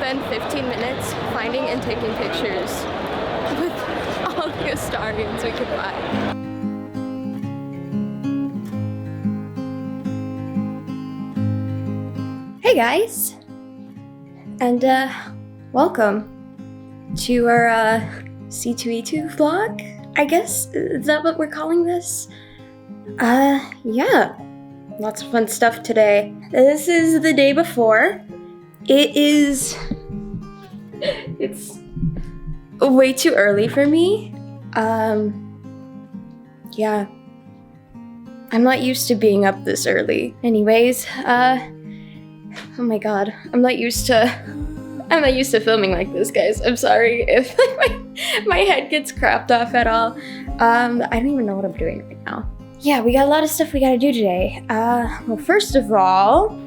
spend 15 minutes finding and taking pictures with all the Astarions we could buy. Hey guys, and welcome to our C2E2 vlog, I guess. Is that what we're calling this? Yeah, lots of fun stuff today. This is the day before. It's way too early for me. Yeah, I'm not used to being up this early. Anyways, oh my god, I'm not used to filming like this, guys. I'm sorry if my head gets crapped off at all. I don't even know what I'm doing right now. Yeah, we got a lot of stuff we gotta do today. Well, first of all,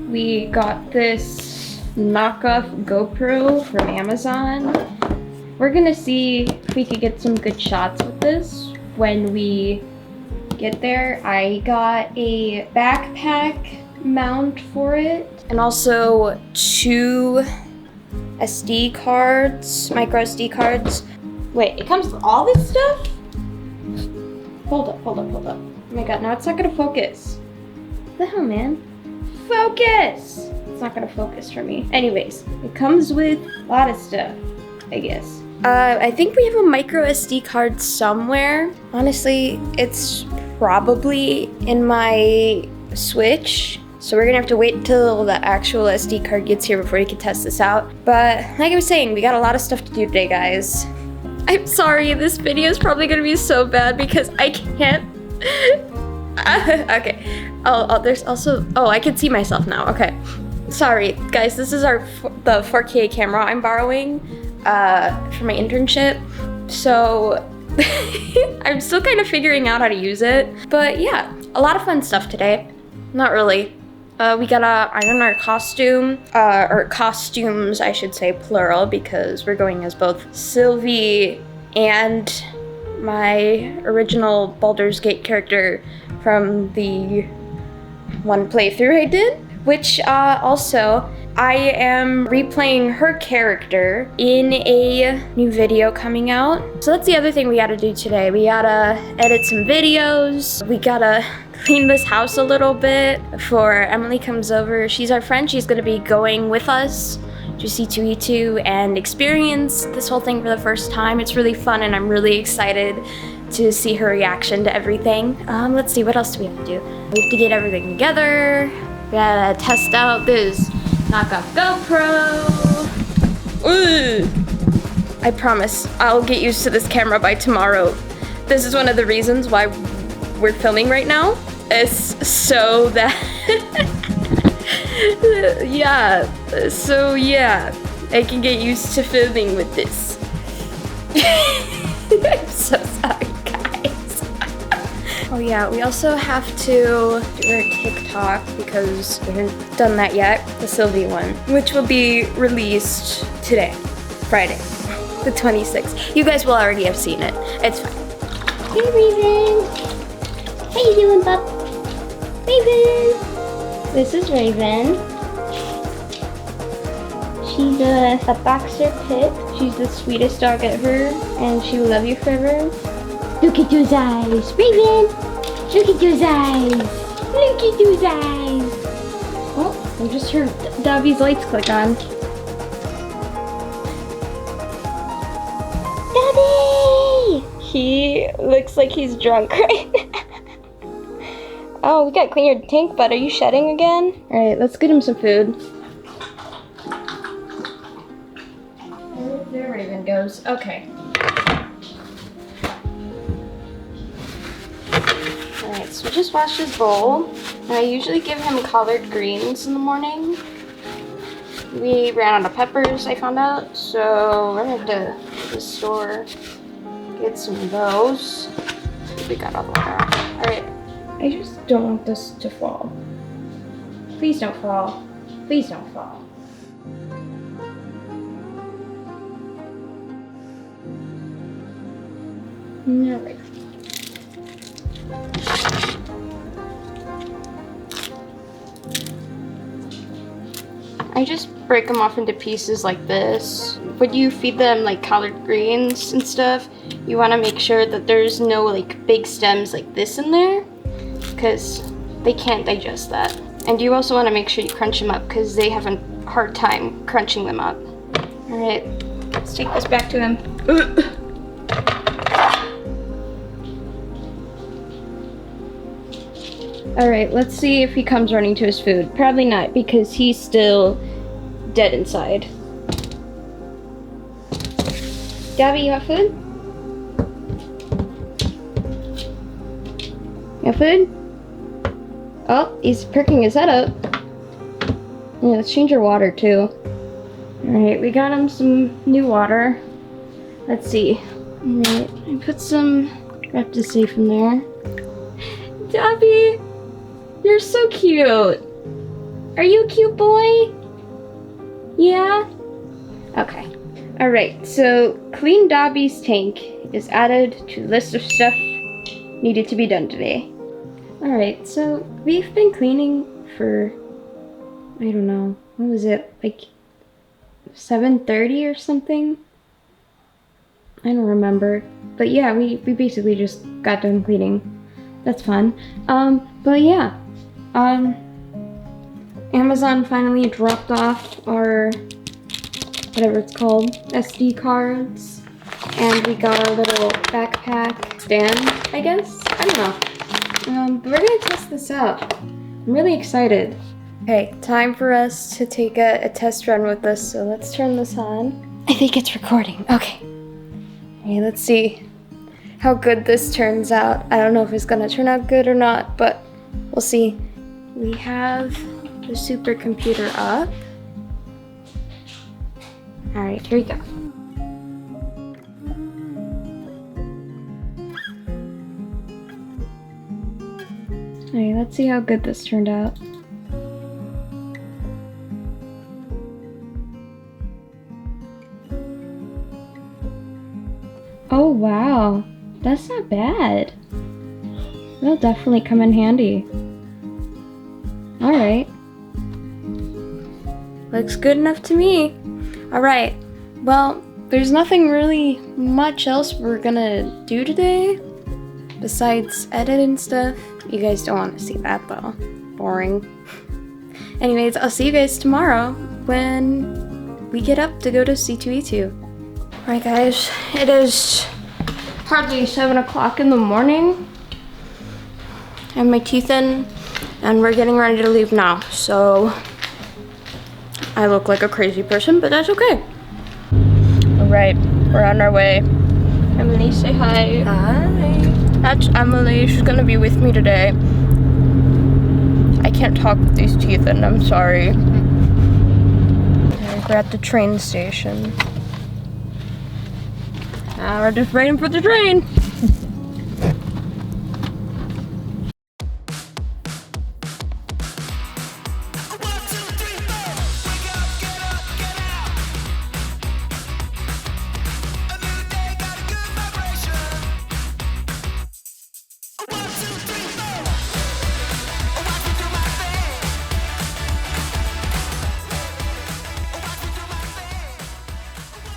we got this knockoff GoPro from Amazon. We're gonna see if we could get some good shots with this when we get there. I got a backpack mount for it, and also 2 SD cards, micro SD cards. Wait, it comes with all this stuff? Hold up. Oh my god, now it's not gonna focus. What the hell, man? Focus! It's not gonna focus for me. Anyways, it comes with a lot of stuff, I guess. I think we have a micro SD card somewhere. Honestly, it's probably in my Switch. So we're gonna have to wait until the actual SD card gets here before we can test this out. But like I was saying, we got a lot of stuff to do today, guys. I'm sorry, this video is probably gonna be so bad because I can't. Okay. There's also, I can see myself now. Okay. Sorry, guys. This is the 4K camera I'm borrowing for my internship. So I'm still kind of figuring out how to use it. But yeah, a lot of fun stuff today. Not really. We gotta iron our costume, or costumes, I should say, plural, because we're going as both Sylvie and my original Baldur's Gate character from the one playthrough I did, which also I am replaying her character in a new video coming out. So that's the other thing we gotta do today. We gotta edit some videos, we gotta clean this house a little bit before Emily comes over. She's our friend. She's gonna be going with us to C2E2 and experience this whole thing for the first time. It's really fun and I'm really excited to see her reaction to everything. Let's see, what else do we have to do? We have to get everything together. We gotta test out this knockoff GoPro. Ooh. I promise I'll get used to this camera by tomorrow. This is one of the reasons why we're filming right now, is so that yeah, I can get used to filming with this. I'm so sorry, guys. Oh yeah, we also have to do our TikTok because we haven't done that yet, the Sylvie one, which will be released today, Friday, the 26th. You guys will already have seen it. It's fine. Hey, Raven. How you doing, bub? Raven! This is Raven. She's a boxer pit. She's the sweetest dog ever, and she will love you forever. Look at those eyes, Raven! Look at those eyes! Look at those eyes! Oh, I just heard Dobby's lights click on. Dobby! He looks like he's drunk right now. Oh, we gotta clean your tank, bud. Are you shedding again? Alright, let's get him some food. There Raven goes. Okay. Alright, so we just washed his bowl. And I usually give him collard greens in the morning. We ran out of peppers, I found out. So we're gonna have to go to the store, get some of those. We got all the water out. Alright. I just don't want this to fall. Please don't fall. Please don't fall. Alright. I just break them off into pieces like this. When you feed them like collard greens and stuff, you want to make sure that there's no like big stems like this in there, because they can't digest that. And you also want to make sure you crunch them up because they have a hard time crunching them up. All right, let's take this back to him. All right, let's see if he comes running to his food. Probably not, because he's still dead inside. Dabby, you have food? You have food? Oh, he's perking his head up. Yeah, let's change your water too. Alright, we got him some new water. Let's see. Alright, I put some Reptisafe in there. Dabby! You're so cute! Are you a cute boy? Yeah? Okay. Alright, so clean Dobby's tank is added to the list of stuff needed to be done today. Alright, so we've been cleaning for, I don't know, what was it, like 7:30 or something? I don't remember. But yeah, we basically just got done cleaning. That's fun. But yeah. Amazon finally dropped off our, whatever it's called, SD cards. And we got our little backpack stand, I guess? I don't know. But we're gonna test this out. I'm really excited. Okay, time for us to take a test run with this, so let's turn this on. I think it's recording. Okay. Okay, let's see how good this turns out. I don't know if it's gonna turn out good or not, but we'll see. We have the supercomputer up. Alright, here we go. Alright, let's see how good this turned out. Oh wow, that's not bad. That'll definitely come in handy. Alright. Looks good enough to me. Alright, well, there's nothing really much else we're gonna do today besides edit and stuff. You guys don't want to see that though. Boring. Anyways, I'll see you guys tomorrow when we get up to go to C2E2. Alright guys, it is hardly 7 o'clock in the morning. I have my teeth in and we're getting ready to leave now, so I look like a crazy person, but that's okay. Alright, we're on our way. Emily, say hi. Hi. That's Emily, she's gonna be with me today. I can't talk with these teeth in, I'm sorry. Okay, we're at the train station. Now we're just waiting for the train.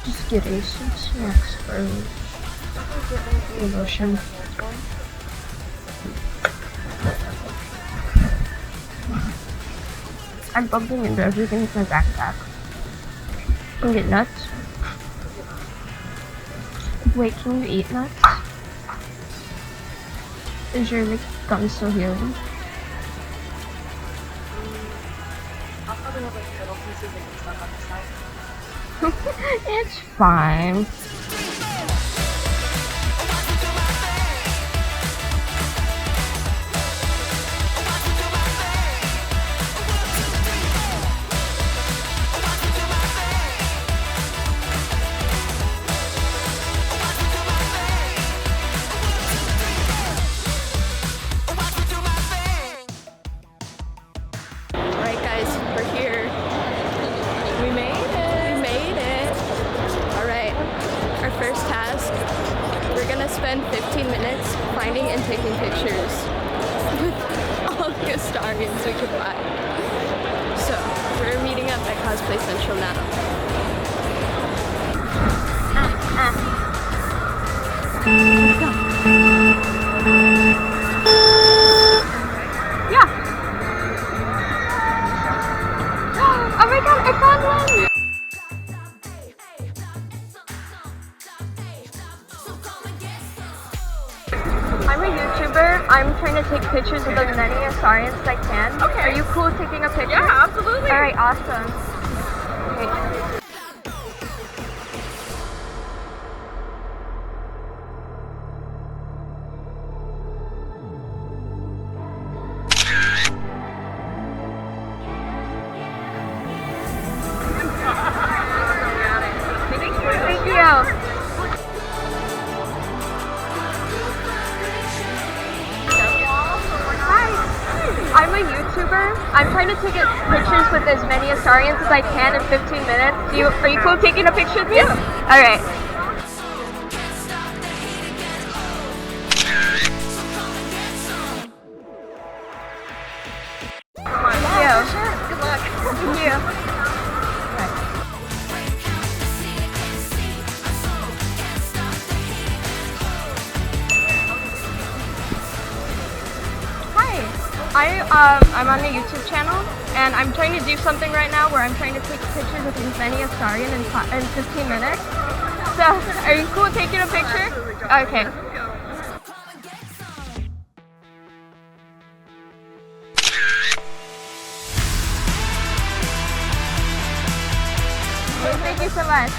Just getting some snacks first. Emotion. I'm bumping into everything with my backpack. Can you get nuts? Wait, can you eat nuts? Is your like gum still healing? I'll probably have like little pieces that get stuck on the side. It's fine. Alright guys, we're here. We made it. We made it. Alright, our first task. We're gonna spend 15 minutes finding and taking pictures with all the Astarions we could buy. So, we're meeting up at Cosplay Central now. Yeah. Oh my god, I found one! I'm a YouTuber. I'm trying to take pictures of as many Astarions as I can. Okay. Are you cool taking a picture? Yeah, absolutely. Alright, awesome. Okay. Thank you. I'm a YouTuber. I'm trying to take pictures with as many Astarions as I can in 15 minutes. Are you cool taking a picture with me? Yeah. Alright. Thank you. Sure. Good luck. Thank you. I'm on a YouTube channel, and I'm trying to do something right now where I'm trying to take pictures with as many Astarion in 15 minutes. So, are you cool taking a picture? Okay. Thank you so much.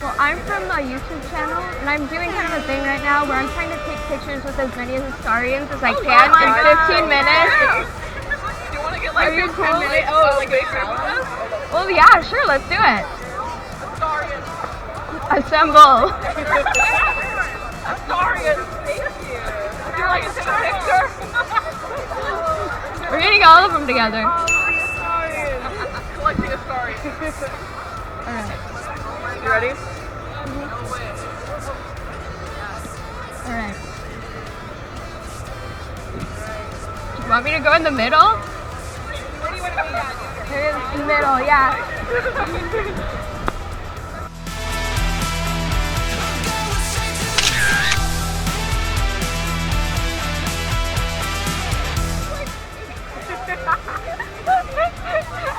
Well, I'm from a YouTube channel, and I'm doing kind of a thing right now where I'm trying to take pictures with as many Astarions as I can in 15 minutes. Do you want to get like 15 minutes? Oh, like a challenge? Well, yeah, sure, let's do it. Astarion. Assemble. Astarion. Thank you. Would you like to take a picture? We're getting all of them together. Astarion. Collecting Astarion. Alright. You ready? Alright. Do you want me to go in the middle? Where do you want to be at? Maybe in the middle, yeah.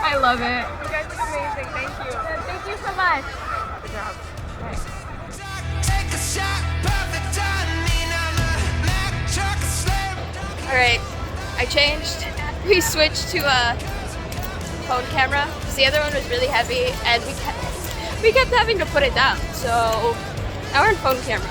I love it. You guys look amazing. Thank you. Thank you so much. Good job. Alright, I changed. We switched to a phone camera because the other one was really heavy and we kept having to put it down. So now we're in phone camera.